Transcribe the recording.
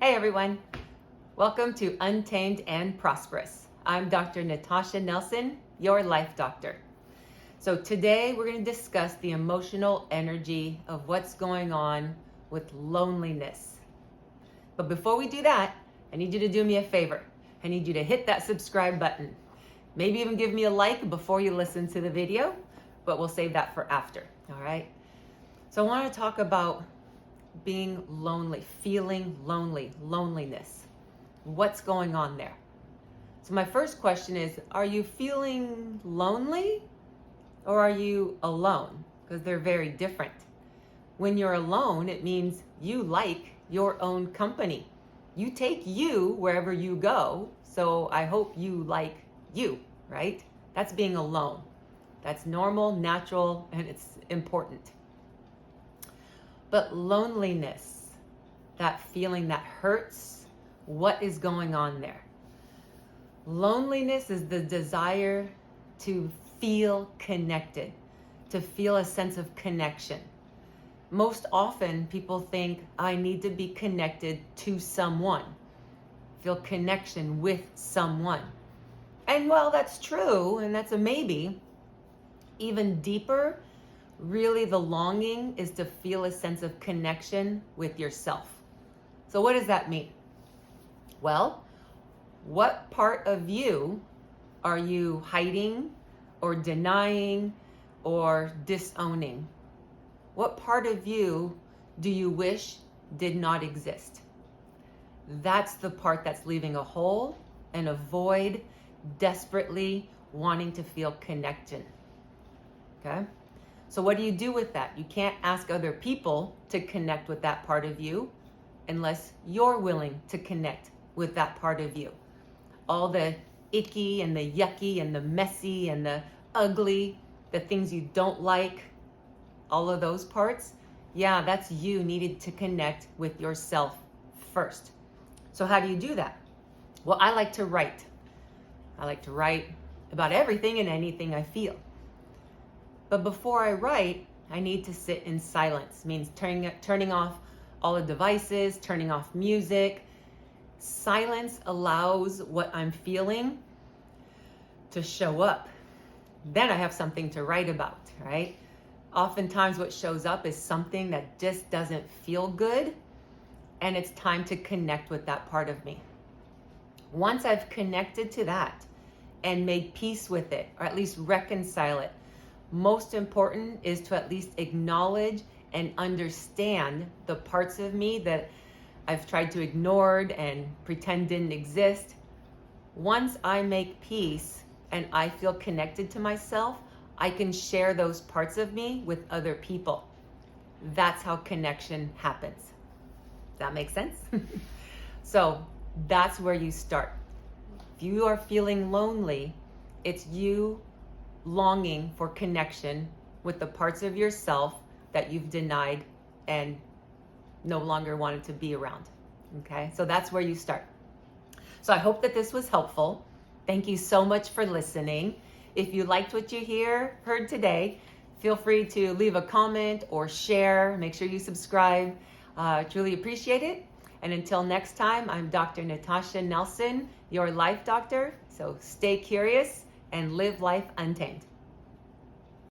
Hey everyone, welcome to Untamed and Prosperous. I'm Dr. Natasha Nelson, your life doctor. So today we're going to discuss the emotional energy of what's going on with loneliness. But before we do that, I need you to do me a favor. I need you to hit that subscribe button. Maybe even give me a like before you listen to the video, but we'll save that for after, all right? So I want to talk about being lonely, feeling lonely, loneliness. What's going on there? So my first question is, are you feeling lonely or are you alone? Because they're very different. When you're alone, it means you like your own company. You take you wherever you go, so I hope you like you, right? That's being alone. That's normal, natural, and it's important. But loneliness, that feeling that hurts, what is going on there? Loneliness is the desire to feel connected, to feel a sense of connection. Most often people think, I need to be connected to someone, feel connection with someone. And while that's true, and that's a maybe, even deeper, really the longing is to feel a sense of connection with yourself. So what does that mean? Well, what part of you are you hiding or denying or disowning? What part of you do you wish did not exist? That's the part that's leaving a hole and a void, desperately wanting to feel connection. Okay? So what do you do with that? You can't ask other people to connect with that part of you unless you're willing to connect with that part of you. All the icky and the yucky and the messy and the ugly, the things you don't like, all of those parts, yeah, that's you needed to connect with yourself first. So how do you do that? Well, I like to write. I like to write about everything and anything I feel. But before I write, I need to sit in silence. Means turning off all the devices, turning off music. Silence allows what I'm feeling to show up. Then I have something to write about, right? Oftentimes what shows up is something that just doesn't feel good, and it's time to connect with that part of me. Once I've connected to that and made peace with it, or at least reconcile it, most important is to at least acknowledge and understand the parts of me that I've tried to ignore and pretend didn't exist. Once I make peace and I feel connected to myself, I can share those parts of me with other people. That's how connection happens. Does that make sense? So that's where you start. If you are feeling lonely, it's you longing for connection with the parts of yourself that you've denied and no longer wanted to be around. Okay, so that's where you start. So I hope that this was helpful. Thank you so much for listening. If you liked what you heard today, feel free to leave a comment or share. Make sure you subscribe. Truly appreciate it. And until next time, I'm Dr. Natasha Nelson, your life doctor. So stay curious and live life untamed.